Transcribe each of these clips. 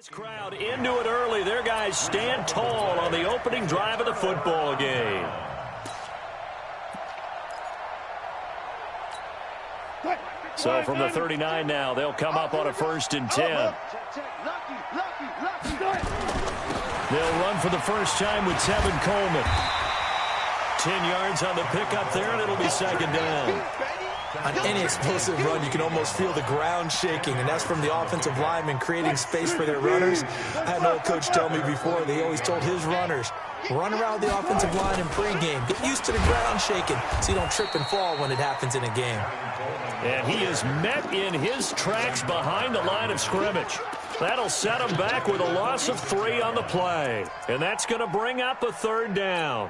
This crowd into it early. Their guys stand tall on the opening drive of the football game. So from the 39 now, they'll come up on a 1st and 10. They'll run for the first time with Tevin Coleman. 10 yards on the pickup there, and it'll be 2nd down. On any explosive run, you can almost feel the ground shaking, and that's from the offensive linemen creating space for their runners. I had an old coach tell me before, they always told his runners, run around the offensive line in pregame. Get used to the ground shaking so you don't trip and fall when it happens in a game. And he is met in his tracks behind the line of scrimmage. That'll set him back with a loss of 3 on the play. And that's going to bring up a 3rd down.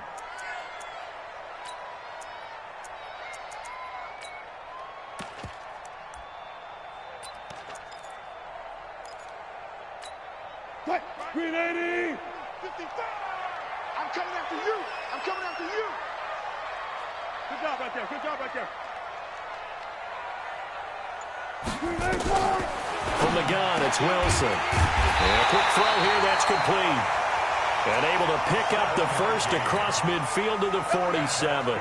Green 80! 55! I'm coming after you! I'm coming after you! Good job right there. Good job right there. From the gun, it's Wilson. And a quick throw here, that's complete. And able to pick up the first across midfield to the 47.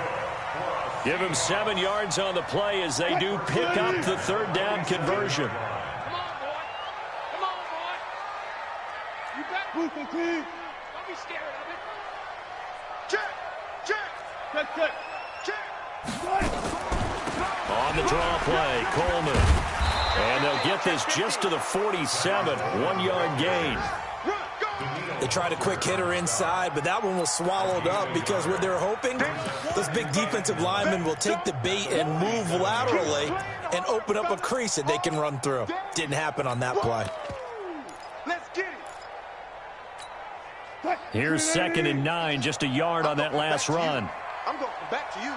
Give him 7 yards on the play as they do pick up the 3rd down conversion. Don't be scared of it. Check. On the draw play, Coleman. And they'll get this just to the 47. 1-yard gain. They tried a quick hitter inside, but that one was swallowed up because what they're hoping, those big defensive linemen will take the bait and move laterally and open up a crease that they can run through. Didn't happen on that play. Let's get it. Here's 2nd and 9, just a yard on that last run. I'm going back to you.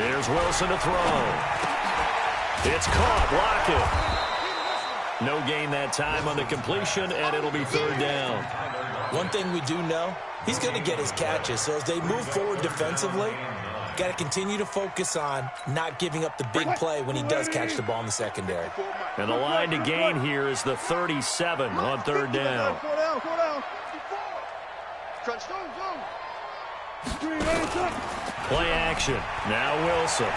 Here's Wilson to throw. It's caught. Lockett. No gain that time on the completion, and it'll be 3rd down. One thing we do know, he's going to get his catches. So as they move forward defensively, got to continue to focus on not giving up the big play when he does catch the ball in the secondary. And the line to gain here is the 37 on 3rd down. Go down. Crunch, go. Play action. Now Wilson.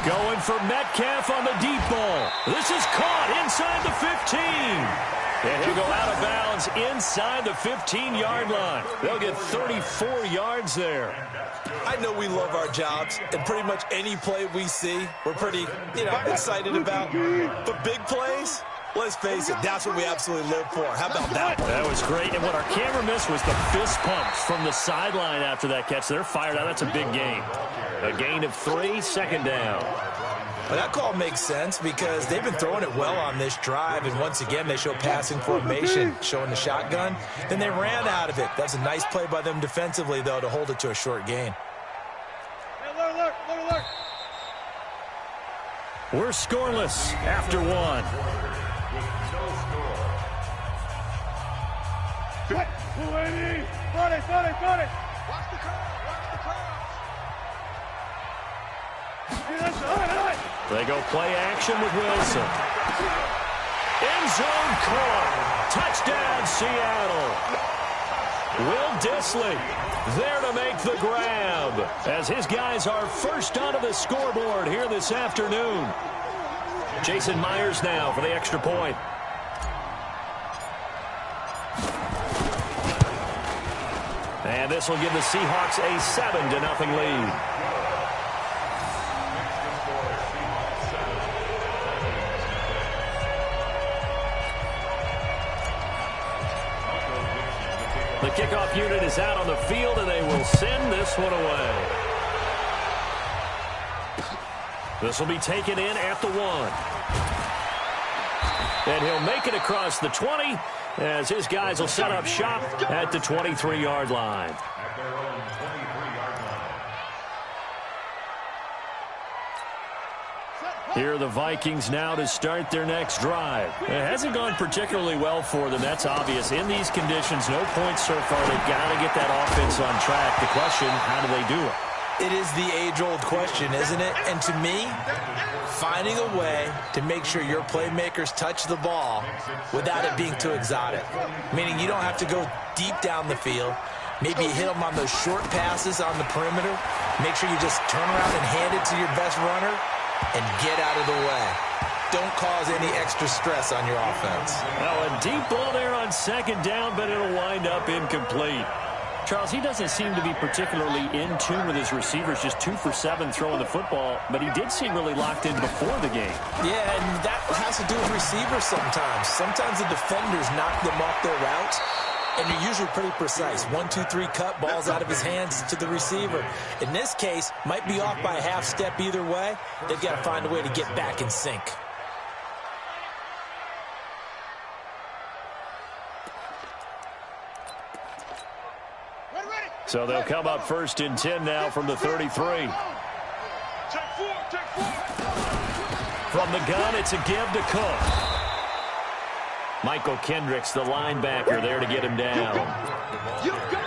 Going for Metcalf on the deep ball. This is caught inside the 15. And he'll go out of bounds inside the 15-yard line. They'll get 34 yards there. I know we love our jobs, and pretty much any play we see, we're pretty, excited about. But big plays, let's face it, that's what we absolutely live for. How about that? That was great, and what our camera missed was the fist pumps from the sideline after that catch. They're fired out. That's a big gain. A gain of 3, 2nd down. Well, that call makes sense because they've been throwing it well on this drive, and once again, they show passing formation, showing the shotgun. Then they ran out of it. That's a nice play by them defensively, though, to hold it to a short gain. Alert. We're scoreless after 1. 280. 40. Watch the curve. They go play action with Wilson. End zone caught. Touchdown, Seattle. Will Dissly there to make the grab as his guys are first onto the scoreboard here this afternoon. Jason Myers now for the extra point. And this will give the Seahawks a 7-0 lead. The kickoff unit is out on the field, and they will send this one away. This will be taken in at the 1. And he'll make it across the 20 as his guys will set up shop at the 23-yard line. Here are the Vikings now to start their next drive. It hasn't gone particularly well for them. That's obvious. In these conditions, no points so far. They've got to get that offense on track. The question, how do they do it? It is the age-old question, isn't it? And to me, finding a way to make sure your playmakers touch the ball without it being too exotic. Meaning you don't have to go deep down the field. Maybe you hit them on those short passes on the perimeter. Make sure you just turn around and hand it to your best runner and get out of the way. Don't cause any extra stress on your offense. Well, a deep ball there on second down, but it'll wind up incomplete. Charles, he doesn't seem to be particularly in tune with his receivers, just 2 for 7 throwing the football, but he did seem really locked in before the game. Yeah, and that has to do with receivers sometimes. Sometimes the defenders knock them off their routes, and they're usually pretty precise. 1, 2, 3 cut, balls out of his hands to the receiver. In this case, might be off by a half step either way. They've got to find a way to get back in sync. So they'll come up 1st and 10 now from the 33. From the gun, it's a give to Cook. Michael Kendricks, the linebacker, there to get him down.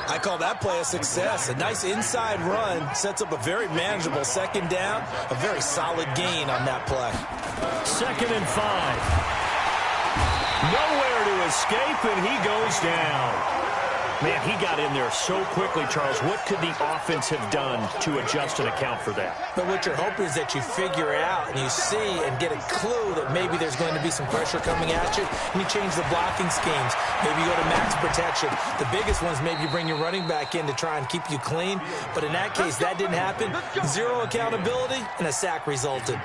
I call that play a success. A nice inside run sets up a very manageable second down. A very solid gain on that play. 2nd and 5. Nowhere to escape, and he goes down. Man, he got in there so quickly, Charles. What could the offense have done to adjust and account for that? But what you're hoping is that you figure it out and you see and get a clue that maybe there's going to be some pressure coming at you, and you change the blocking schemes. Maybe you go to max protection. The biggest ones, maybe you bring your running back in to try and keep you clean. But in that case, that didn't happen. 0 accountability, and a sack resulted.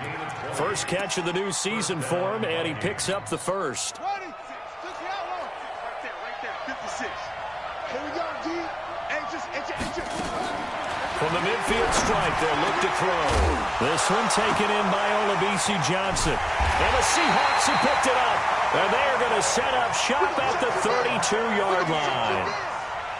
First catch of the new season for him, and he picks up the first. From the midfield stripe, they'll look to throw. This one taken in by Olabisi Johnson. And the Seahawks have picked it up. And they're going to set up shop at the 32-yard line.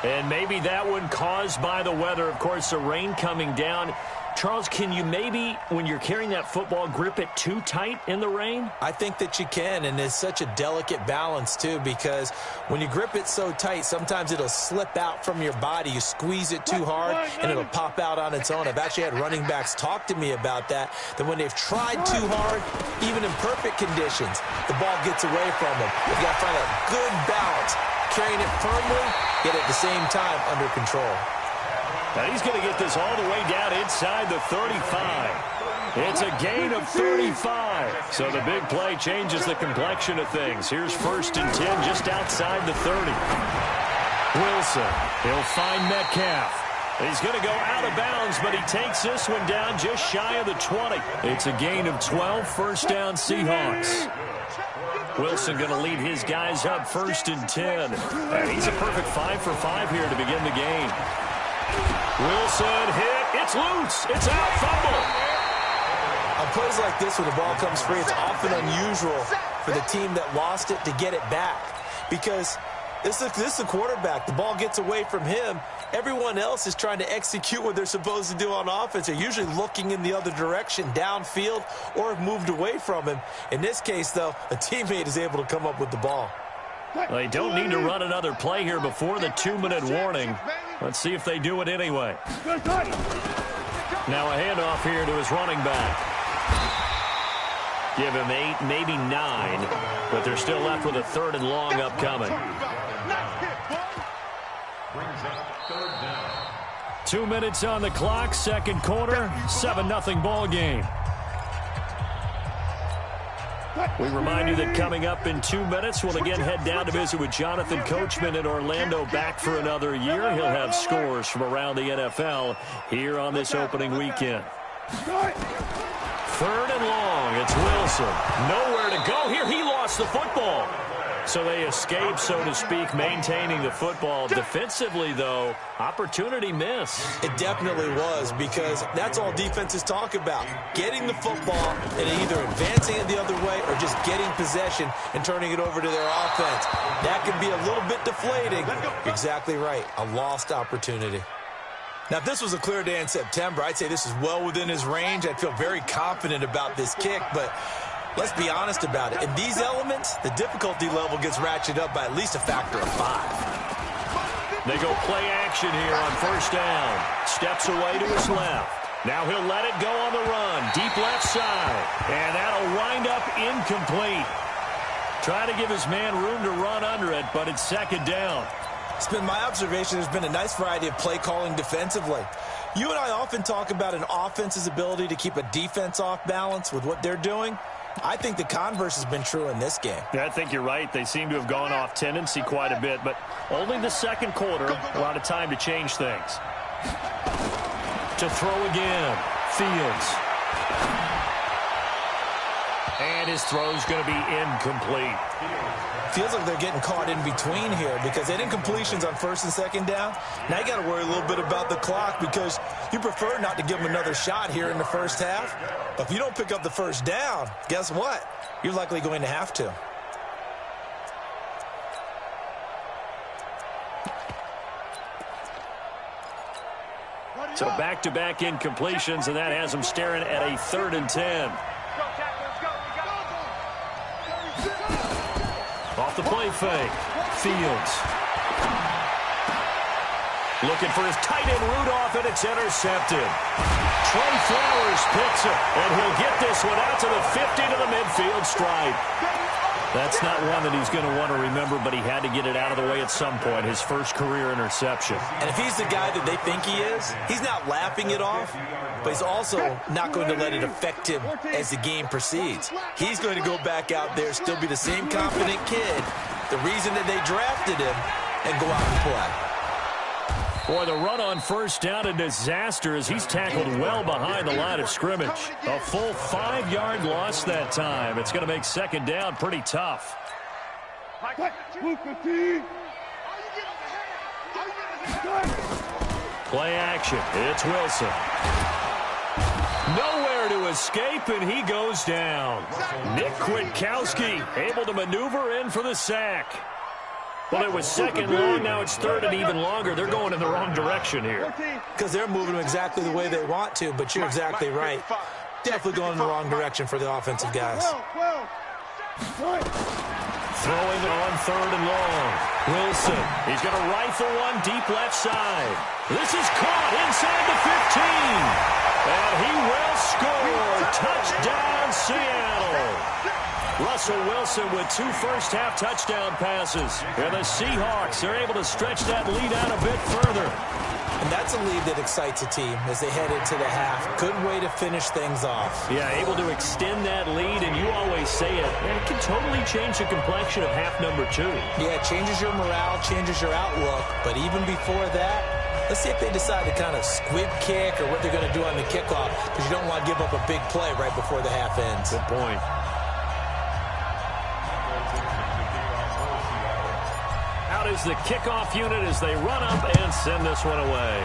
And maybe that one caused by the weather. Of course, the rain coming down. Charles, can you maybe, when you're carrying that football, grip it too tight in the rain? I think that you can, and it's such a delicate balance, too, because when you grip it so tight, sometimes it'll slip out from your body. You squeeze it too hard, and it'll pop out on its own. I've actually had running backs talk to me about that when they've tried too hard, even in perfect conditions, the ball gets away from them. You've got to find a good balance, carrying it firmly, yet at the same time under control. Now he's going to get this all the way down inside the 35. It's a gain of 35. So the big play changes the complexion of things. Here's 1st and 10 just outside the 30. Wilson, he'll find Metcalf. He's going to go out of bounds, but he takes this one down just shy of the 20. It's a gain of 12, 1st down Seahawks. Wilson going to lead his guys up 1st and 10. And he's a perfect 5 for 5 here to begin the game. Wilson hit. It's loose. It's out. Fumble. On plays like this where the ball comes free, it's often unusual for the team that lost it to get it back. Because this is the quarterback. The ball gets away from him. Everyone else is trying to execute what they're supposed to do on offense. They're usually looking in the other direction, downfield, or have moved away from him. In this case, though, a teammate is able to come up with the ball. They don't need to run another play here before the 2-minute warning. Let's see if they do it anyway. Now a handoff here to his running back. Give him 8, maybe 9, but they're still left with a 3rd and long upcoming. 2 minutes on the clock, second quarter, 7-0 ball game. We remind you that coming up in 2 minutes, we'll again head down to visit with Jonathan Coachman in Orlando, back for another year. He'll have scores from around the NFL here on this opening weekend. 3rd and long, it's Wilson. Nowhere to go here. He lost the football. So they escape, so to speak, maintaining the football. Defensively, though, opportunity miss. It definitely was, because that's all defenses talk about. Getting the football and either advancing it the other way or just getting possession and turning it over to their offense. That can be a little bit deflating. You're exactly right. A lost opportunity. Now, if this was a clear day in September, I'd say this is well within his range. I'd feel very confident about this kick, but let's be honest about it. In these elements, the difficulty level gets ratcheted up by at least a factor of 5. They go play action here on first down. Steps away to his left. Now he'll let it go on the run. Deep left side. And that'll wind up incomplete. Trying to give his man room to run under it, but it's second down. It's been my observation there's been a nice variety of play calling defensively. You and I often talk about an offense's ability to keep a defense off balance with what they're doing. I think the converse has been true in this game. Yeah, I think you're right. They seem to have gone off tendency quite a bit, but only the second quarter, a lot of time to change things. To throw again, Fields. And his throw's going to be incomplete. Feels like they're getting caught in between here because they didn't completions on first and second down. Now you got to worry a little bit about the clock because you prefer not to give them another shot here in the first half. But if you don't pick up the first down, guess what? You're likely going to have to. So back-to-back incompletions, and that has them staring at a 3rd and 10. Off the play fake. Fields. Looking for his tight end Rudolph, and it's intercepted. Trey Flowers picks it, and he'll get this one out to the 50 to the midfield stripe. That's not one that he's going to want to remember, but he had to get it out of the way at some point, his first career interception. And if he's the guy that they think he is, he's not laughing it off, but he's also not going to let it affect him as the game proceeds. He's going to go back out there, still be the same confident kid, the reason that they drafted him, and go out and play. Boy, the run on first down, a disaster as he's tackled well behind the line of scrimmage. A full 5-yard loss that time. It's going to make second down pretty tough. Play action. It's Wilson. Nowhere to escape, and he goes down. Nick Kwiatkowski able to maneuver in for the sack. Well, it was second long, now it's third and even longer. They're going in the wrong direction here. Because they're moving exactly the way they want to, but you're exactly right. Definitely going in the wrong direction for the offensive guys. Throwing it on 3rd and long. Wilson, he's going to rifle one deep left side. This is caught inside the 15. And he will score. Touchdown, Seattle. Russell Wilson with 2 first-half touchdown passes. And the Seahawks are able to stretch that lead out a bit further. And that's a lead that excites a team as they head into the half. Good way to finish things off. Yeah, able to extend that lead, and you always say it, and it can totally change the complexion of half number 2. Yeah, it changes your morale, changes your outlook. But even before that, let's see if they decide to kind of squib kick or what they're going to do on the kickoff, because you don't want to give up a big play right before the half ends. Good point. Out is the kickoff unit as they run up and send this one away.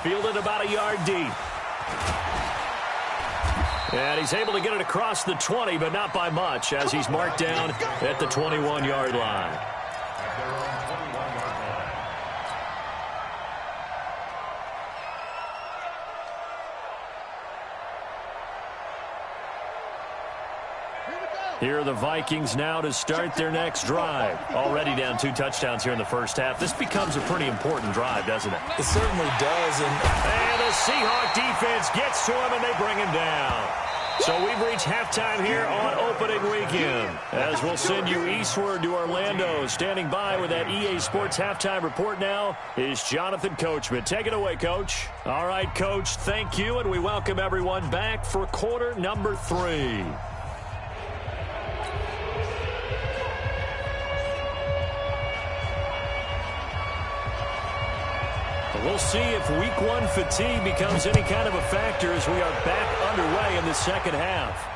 Fielded about a yard deep. And he's able to get it across the 20, but not by much, as he's marked down at the 21-yard line. Here are the Vikings now to start their next drive. Already down 2 touchdowns here in the first half. This becomes a pretty important drive, doesn't it? It certainly does. And the Seahawk defense gets to him, and they bring him down. So we've reached halftime here on opening weekend, as we'll send you eastward to Orlando. Standing by with that EA Sports halftime report now is Jonathan Coachman. Take it away, Coach. All right, Coach, thank you, and we welcome everyone back for quarter number 3. We'll see if week 1 fatigue becomes any kind of a factor as we are back underway in the second half.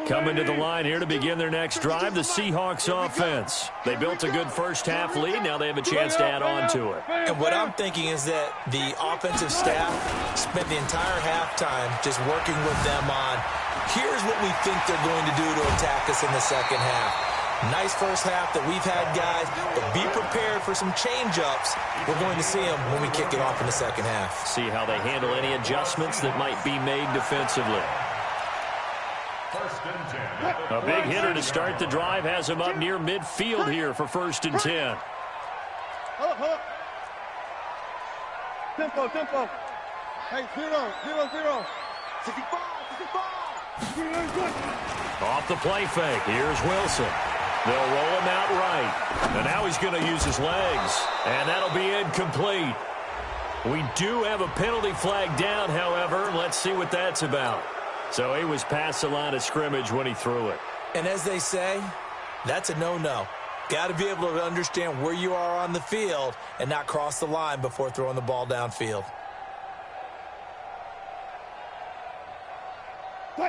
Coming to the line here to begin their next drive, the Seahawks offense. They built a good first-half lead. Now they have a chance to add on to it. And what I'm thinking is that the offensive staff spent the entire halftime just working with them on, here's what we think they're going to do to attack us in the second half. Nice first half that we've had, guys, but be prepared for some change-ups. We're going to see them when we kick it off in the second half. See how they handle any adjustments that might be made defensively. A big hitter to start the drive has him up near midfield here for 1st and 10. Tempo, tempo. Hey, 0-0-0. 65. Off the play fake. Here's Wilson. They'll roll him out right. And now he's going to use his legs. And that'll be incomplete. We do have a penalty flag down, however. Let's see what that's about. So he was past the line of scrimmage when he threw it. And as they say, that's a no-no. Got to be able to understand where you are on the field and not cross the line before throwing the ball downfield.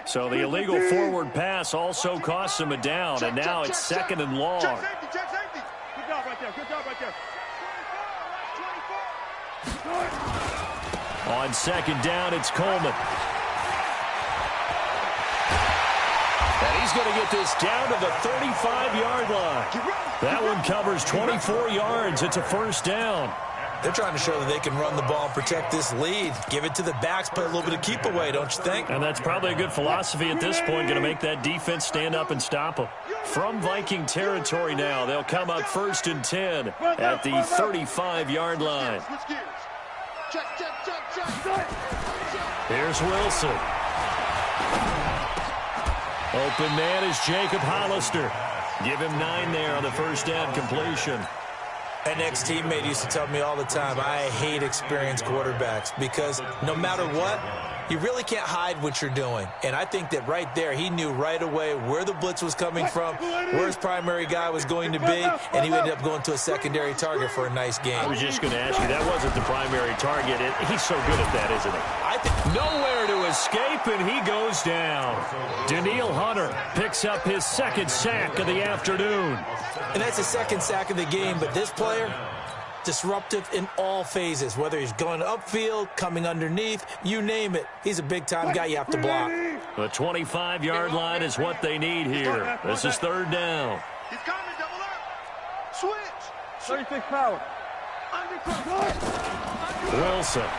So the illegal forward pass also costs him a down, and now it's 2nd and long. Check safety. Good job right there. Good job right there. 24. On 2nd down, it's Coleman. And he's going to get this down to the 35-yard line. That one covers 24 yards. It's a 1st down. They're trying to show that they can run the ball and protect this lead. Give it to the backs, play a little bit of keep away, don't you think? And that's probably a good philosophy at this point, going to make that defense stand up and stop them. From Viking territory now, they'll come up 1st and 10 at the 35-yard line. Here's Wilson. Open man is Jacob Hollister. Give him 9 there on the 1st down completion. An ex-teammate used to tell me all the time, I hate experienced quarterbacks because no matter what, you really can't hide what you're doing. And I think that right there, he knew right away where the blitz was coming from, where his primary guy was going to be, and he ended up going to a secondary target for a nice game. I was just going to ask you, that wasn't the primary target. He's so good at that, isn't he? I think nowhere to escape, and he goes down. Daniil Hunter picks up his 2nd sack of the afternoon. And that's the 2nd sack of the game, but this player, disruptive in all phases, whether he's going upfield, coming underneath, you name it. He's a big-time guy you have to block. The 25-yard line is what they need here. This is 3rd down. He's coming, double up. Switch. 36 power. Wilson.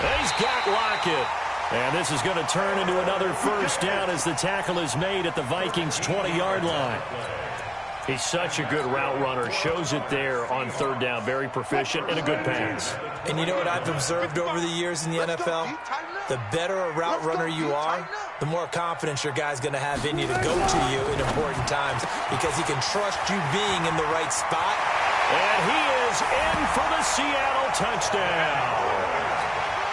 He's got Lockett. And this is going to turn into another 1st down as the tackle is made at the Vikings' 20-yard line. He's such a good route runner. Shows it there on 3rd down. Very proficient and a good pass. And you know what I've observed over the years in the NFL? The better a route runner you are, the more confidence your guy's going to have in you to go to you in important times because he can trust you being in the right spot. And he is in for the Seattle touchdown.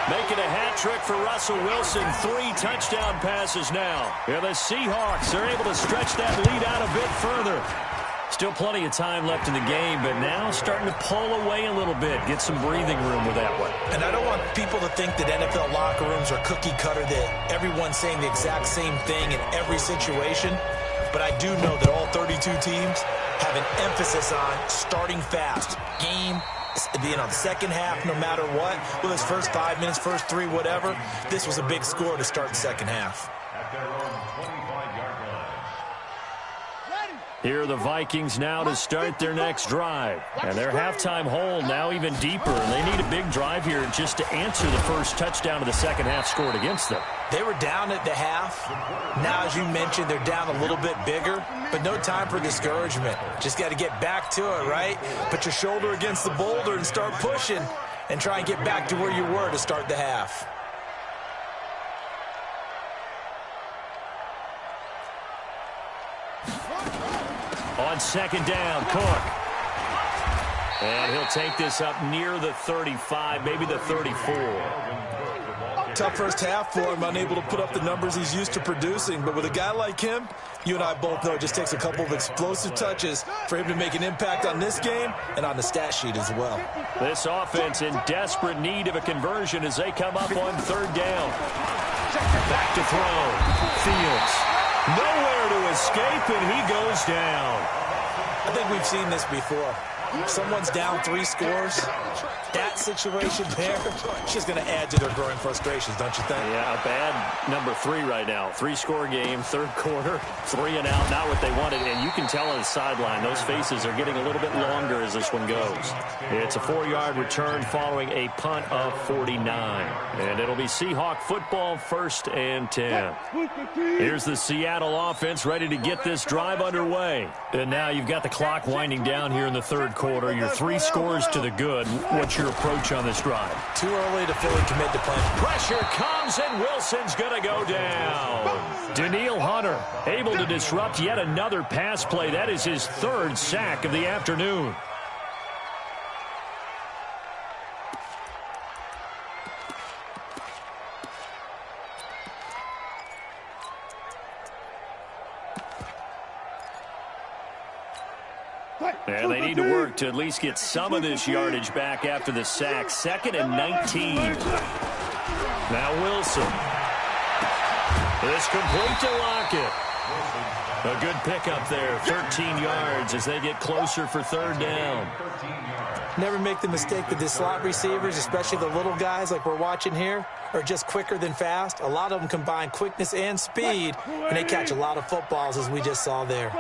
Making a hat trick for Russell Wilson. 3 touchdown passes now. And the Seahawks are able to stretch that lead out a bit further. Still plenty of time left in the game, but now starting to pull away a little bit. Get some breathing room with that one. And I don't want people to think that NFL locker rooms are cookie cutter, that everyone's saying the exact same thing in every situation. But I do know that all 32 teams have an emphasis on starting fast. Game, the 2nd half, no matter what, whether it's first 5 minutes, first 3, whatever, this was a big score to start the 2nd half. Here are the Vikings now to start their next drive. And their halftime hole now even deeper. And they need a big drive here just to answer the first touchdown of the 2nd half scored against them. They were down at the half. Now, as you mentioned, they're down a little bit bigger, but no time for discouragement. Just got to get back to it, right? Put your shoulder against the boulder and start pushing and try and get back to where you were to start the half. On 2nd down, Cook. And he'll take this up near the 35, maybe the 34. Tough first half for him, unable to put up the numbers he's used to producing. But with a guy like him, you and I both know it just takes a couple of explosive touches for him to make an impact on this game and on the stat sheet as well. This offense in desperate need of a conversion as they come up on 3rd down. Back to throw. Fields. Nowhere to escape, and he goes down. I think we've seen this before. If someone's down 3 scores, that situation there, it's just going to add to their growing frustrations, don't you think? Yeah, a bad number 3 right now. 3-score game, third quarter, 3 and out, not what they wanted. And you can tell on the sideline, those faces are getting a little bit longer as this one goes. It's a 4-yard return following a punt of 49. And it'll be Seahawk football, 1st and 10. Here's the Seattle offense ready to get this drive underway. And now you've got the clock winding down here in the third quarter. You're 3 scores to the good. What's your approach on this drive? Too early to fully commit to playing. Pressure comes, and Wilson's going to go down. Danielle Hunter able to disrupt yet another pass play. That is his 3rd sack of the afternoon. And they need to work to at least get some of this yardage back after the sack. 2nd and 19. Now Wilson. It's complete to Lockett. A good pickup there. 13 yards as they get closer for 3rd down. Never make the mistake that the slot receivers, especially the little guys like we're watching here, are just quicker than fast. A lot of them combine quickness and speed, and they catch a lot of footballs, as we just saw there.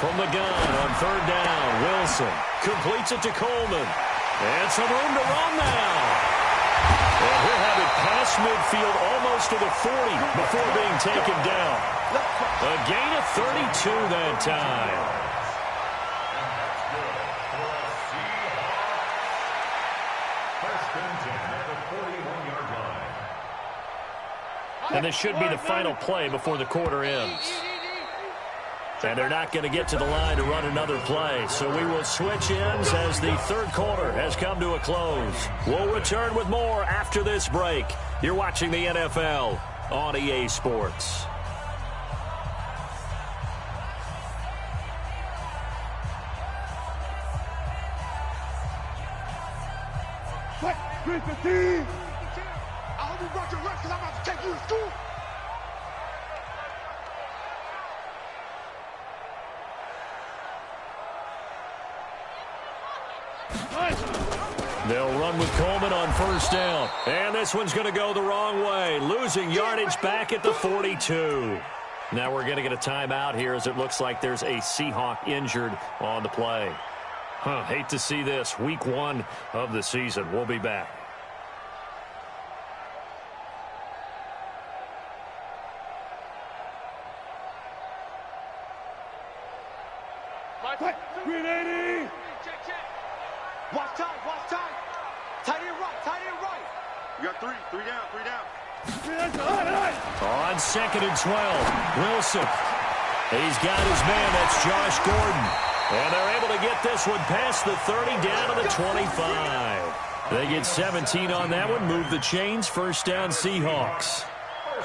From the gun on 3rd down, Wilson completes it to Coleman. And some room to run now. And he'll have it past midfield almost to the 40 before being taken down. A gain of 32 that time. And this should be the final play before the quarter ends. And they're not going to get to the line to run another play. So we will switch ends as the third quarter has come to a close. We'll return with more after this break. You're watching the NFL on EA Sports. I hope you brought your lunch because I'm about to take you to school. They'll run with Coleman on 1st down. And this one's going to go the wrong way. Losing yardage back at the 42. Now we're going to get a timeout here as it looks like there's a Seahawk injured on the play. Hate to see this. Week 1 of the season. We'll be back. Green 80. Watch time. Tight end right. You got 3 down. On 2nd and 12, Wilson. He's got his man. That's Josh Gordon. And they're able to get this one past the 30 down to the 25. They get 17 on that one. Move the chains. 1st down Seahawks.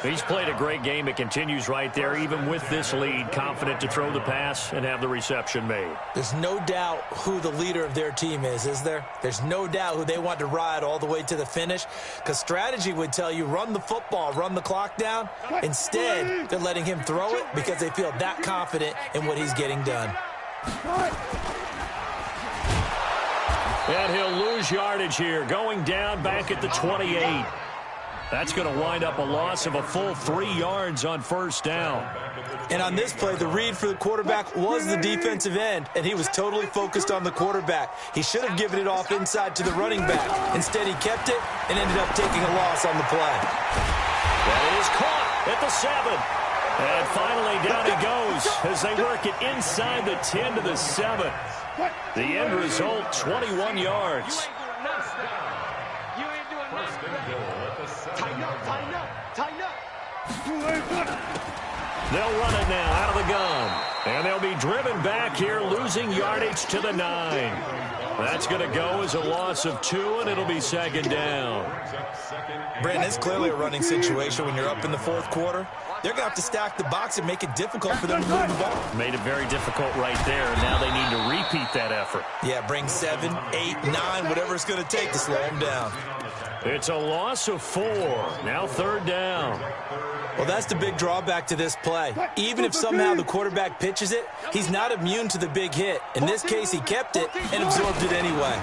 He's played a great game. It continues right there, even with this lead. Confident to throw the pass and have the reception made. There's no doubt who the leader of their team is there? There's no doubt who they want to ride all the way to the finish. Because strategy would tell you run the football, run the clock down. Instead, they're letting him throw it because they feel that confident in what he's getting done. And he'll lose yardage here, going down back at the 28. That's going to wind up a loss of a full 3 yards on 1st down. And on this play, the read for the quarterback was the defensive end, and he was totally focused on the quarterback. He should have given it off inside to the running back. Instead, he kept it and ended up taking a loss on the play. That is caught at the 7. And finally, down he goes as they work it inside the 10 to the 7. The end result, 21 yards. Tighten up. They'll run it now out of the gun. And they'll be driven back here, losing yardage to the 9. That's going to go as a loss of 2, and it'll be 2nd down. Brandon, it's clearly a running situation when you're up in the 4th quarter. They're going to have to stack the box and make it difficult for them to move the ball. Made it very difficult right there, and now they need to repeat that effort. Yeah, bring 7, 8, 9, whatever it's going to take to slow them down. It's a loss of 4. Now 3rd down. Well, that's the big drawback to this play. Even if somehow the quarterback pitches it, he's not immune to the big hit. In this case, he kept it and absorbed it anyway.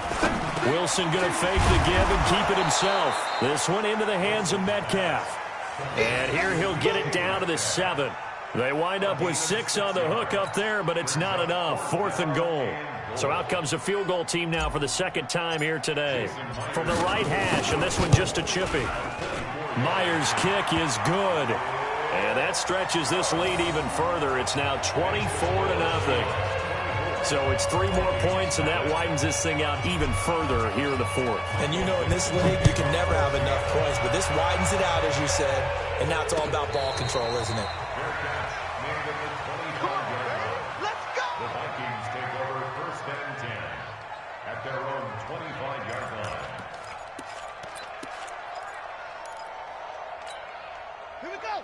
Wilson going to fake the give and keep it himself. This one into the hands of Metcalf. And here he'll get it down to the 7. They wind up with 6 on the hook up there, but it's not enough. 4th and goal. So out comes the field goal team now for the 2nd time here today. From the right hash, and this one just a chippy. Myers' kick is good. And that stretches this lead even further. It's now 24-0. So it's 3 more points, and that widens this thing out even further here in the 4th. And you know in this league, you can never have enough points, but this widens it out, as you said, and now it's all about ball control, isn't it? The Vikings take over 1st and 10 at their own 25-yard line.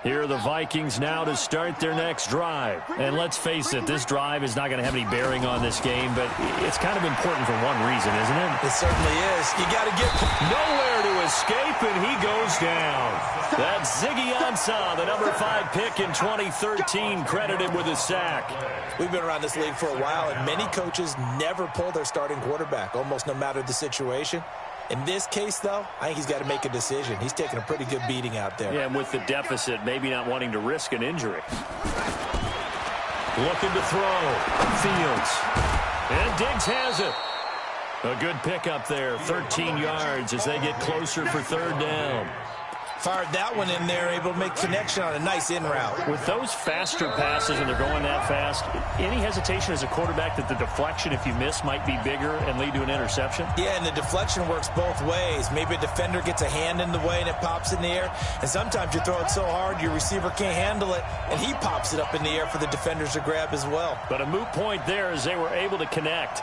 Here are the Vikings now to start their next drive. And let's face it, this drive is not going to have any bearing on this game, but it's kind of important for one reason, isn't it? It certainly is. You got to get nowhere to escape, and he goes down. That's Ziggy Ansah, the number 5 pick in 2013, credited with a sack. We've been around this league for a while, and many coaches never pull their starting quarterback, almost no matter the situation. In this case, though, I think he's got to make a decision. He's taking a pretty good beating out there. Yeah, and with the deficit, maybe not wanting to risk an injury. Looking to throw. Fields. And Diggs has it. A good pickup there. 13 yards as they get closer for 3rd down. Fired that one in there, able to make connection on a nice in route. With those faster passes and they're going that fast, any hesitation as a quarterback that the deflection, if you miss, might be bigger and lead to an interception? Yeah, and the deflection works both ways. Maybe a defender gets a hand in the way and it pops in the air. And sometimes you throw it so hard your receiver can't handle it, and he pops it up in the air for the defenders to grab as well. But a moot point there as they were able to connect.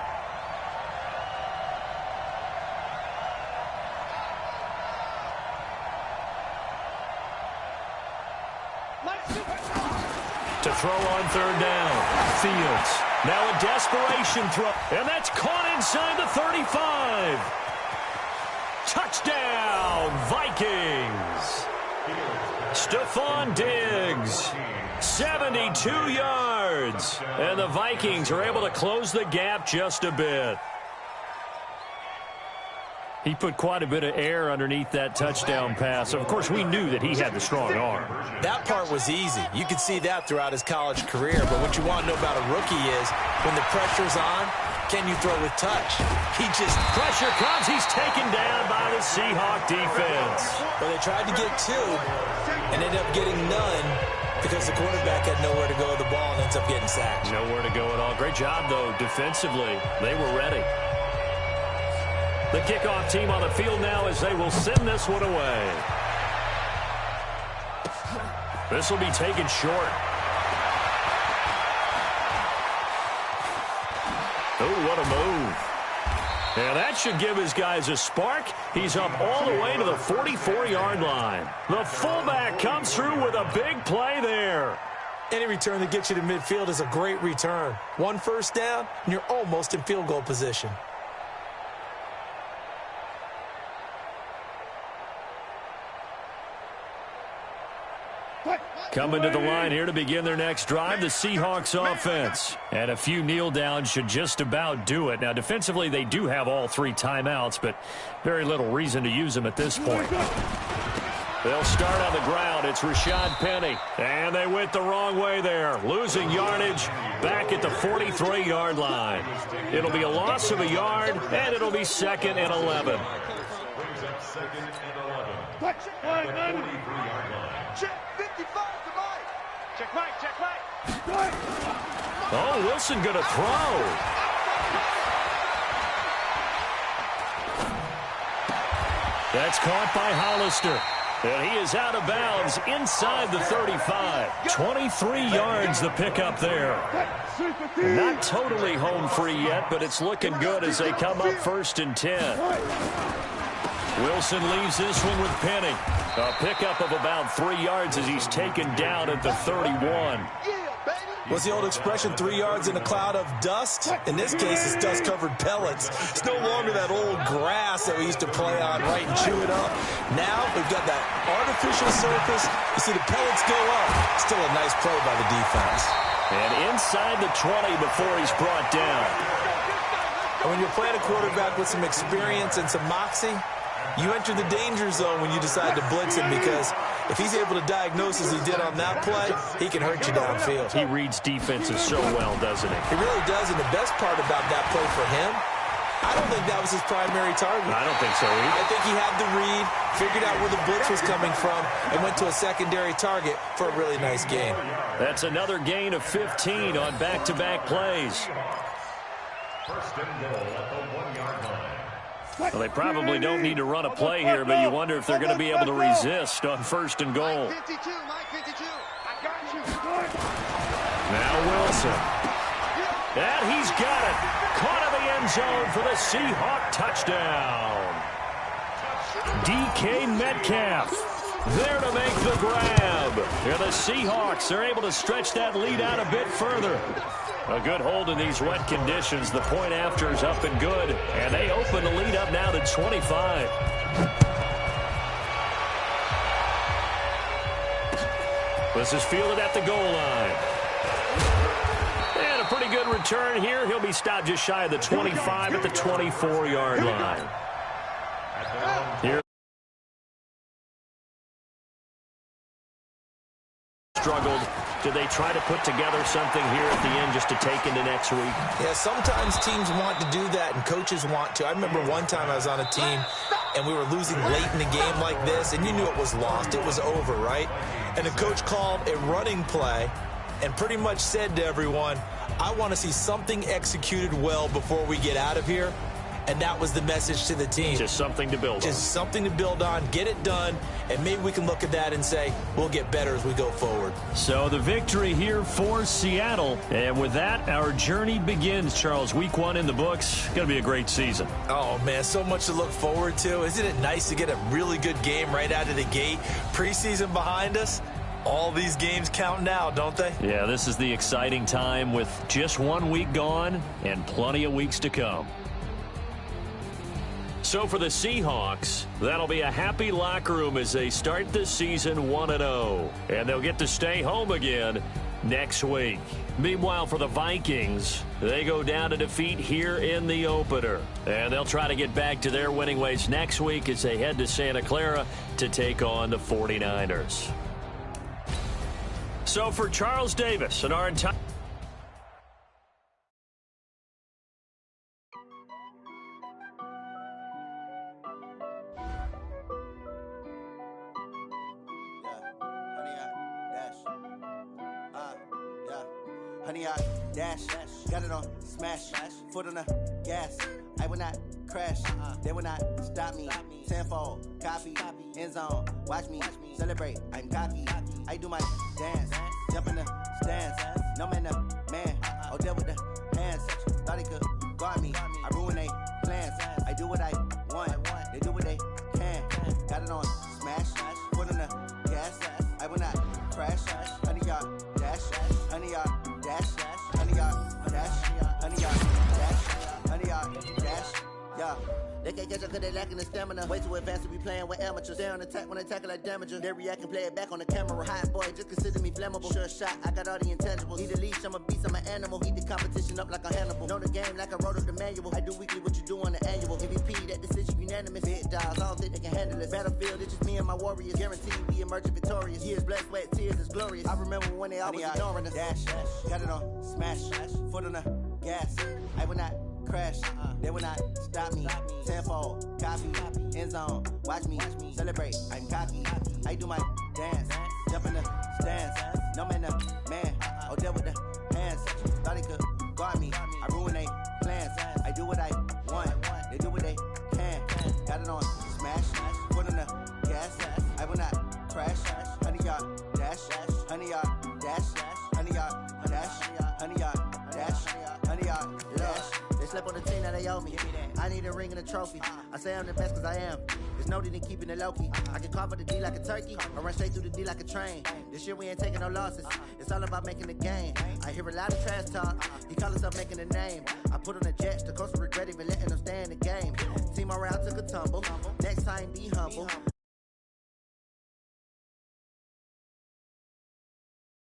To throw on 3rd down. Fields. Now a desperation throw. And that's caught inside the 35. Touchdown, Vikings. Stephon Diggs. 72 yards. And the Vikings are able to close the gap just a bit. He put quite a bit of air underneath that touchdown pass. Of course, we knew that he had the strong arm. That part was easy. You could see that throughout his college career. But what you want to know about a rookie is when the pressure's on, can you throw with touch? Pressure comes. He's taken down by the Seahawk defense. Well, they tried to get 2 and ended up getting none because the quarterback had nowhere to go with the ball and ends up getting sacked. Nowhere to go at all. Great job, though, defensively. They were ready. The kickoff team on the field now as they will send this one away. This will be taken short. Oh, what a move. And that should give his guys a spark. He's up all the way to the 44-yard line. The fullback comes through with a big play there. Any return that gets you to midfield is a great return. 1 first down, and you're almost in field goal position. Coming to the line here to begin their next drive, the Seahawks offense. And a few kneel downs should just about do it. Now, defensively, they do have all 3 timeouts, but very little reason to use them at this point. They'll start on the ground. It's Rashad Penny. And they went the wrong way there. Losing yardage back at the 43-yard line. It'll be a loss of a yard, and it'll be 2nd and 11. Check right. Oh, Wilson going to throw. That's caught by Hollister. And he is out of bounds inside the 35. 23 yards the pickup there. Not totally home free yet, but it's looking good as they come up 1st and 10. Wilson leaves this one with Penny. A pickup of about 3 yards as he's taken down at the 31. What's the old expression, 3 yards in a cloud of dust? In this case, it's dust-covered pellets. It's no longer that old grass that we used to play on, right, and chew it up. Now we've got that artificial surface. You see the pellets go up. Still a nice play by the defense. And inside the 20 before he's brought down. And when you're playing a quarterback with some experience and some moxie, you enter the danger zone when you decide to blitz him, because if he's able to diagnose as he did on that play, he can hurt you downfield. He reads defenses so well, doesn't he? He really does, and the best part about that play for him, I don't think that was his primary target. I don't think so either. I think he had the read, figured out where the blitz was coming from, and went to a secondary target for a really nice gain. That's another gain of 15 on back-to-back plays. First and goal at the 1-yard line. Well, they probably don't need to run a play here, but you wonder if they're going to be able to resist on first and goal. Mike 52, Mike 52. I got you. Now Wilson. And he's got it. Caught in the end zone for the Seahawk touchdown. DK Metcalf there to make the grab. And the Seahawks are able to stretch that lead out a bit further. A good hold in these wet conditions. The point after is up and good. And they open the lead up now to 25. This is fielded at the goal line. And a pretty good return here. He'll be stopped just shy of the 25 at the 24-yard line. Here. Struggled. Did they try to put together something here at the end just to take into next week? Yeah, sometimes teams want to do that and coaches want to. I remember one time I was on a team and we were losing late in the game like this, and you knew it was lost. It was over, right? And the coach called a running play and pretty much said to everyone, I want to see something executed well before we get out of here. And that was the message to the team. Just something to build on. Just something to build on, get it done, and maybe we can look at that and say, we'll get better as we go forward. So the victory here for Seattle. And with that, our journey begins, Charles. Week 1 in the books. Going to be a great season. Oh, man, so much to look forward to. Isn't it nice to get a really good game right out of the gate? Preseason behind us. All these games count now, don't they? Yeah, this is the exciting time with just 1 week gone and plenty of weeks to come. So for the Seahawks, that'll be a happy locker room as they start the season 1-0. And they'll get to stay home again next week. Meanwhile, for the Vikings, they go down to defeat here in the opener. And they'll try to get back to their winning ways next week as they head to Santa Clara to take on the 49ers. So for Charles Davis and our entire... Honey, I dash, got it on smash, foot on the gas. I will not crash, they will not stop me. Tenfold, copy, end zone, watch me celebrate. I'm cocky, I do my dance, jump in the stands. No man, the man, oh, deal with the hands. Thought he could guard me, I ruin they plans. I do what I want, they do what they can. Got it on smash, foot on the gas. I will not crash, honey, y'all dash, honey, y'all. Honey, y'all, dash, honey, y'all, dash, honey, y'all, dash, yeah. They can't catch up cause they lacking the stamina. Way too advanced to be playing with amateurs. They on attack when they tackle like damager. They react and play it back on the camera. Hot boy, just consider me flammable. Sure shot, I got all the intangibles. Need a leash, I'm a beast, I'm an animal. Heat the competition up like a Hannibal. Know the game like I wrote up the manual. I do weekly what you do on the annual. MVP, that decision unanimous. Big dogs, I don't think they can handle this. Battlefield, it's just me and my warriors. Guaranteed we emerge victorious. Years, blood, sweat, tears, is glorious. I remember when they always ignoring us. Dash, got it on smash, foot on the gas. I will not crash, they will not stop me. Tenfold, copy, end zone, watch me celebrate. I'm cocky, I do my dance, jump in the stands. No man, the man, oh, deal with the hands. Thought he could guard me, I ruin they plans. I do what I want, they do what they can. Got it on smash, foot on the gas. I will not crash, honey, y'all dash, honey, y'all dash, honey, y'all dash, honey, y'all dash, honey, y'all dash. They slept on the team that they owe me. I need a ring and a trophy. I say I'm the best cause I am. There's no need in keeping it low-key. I can carve up the D like a turkey, or run straight through the D like a train. This year we ain't taking no losses. It's all about making the game. I hear a lot of trash talk. He call himself making a name. I put on the Jets. The coach will regret even letting them stay in the game. Team morale took a tumble. Next time be humble.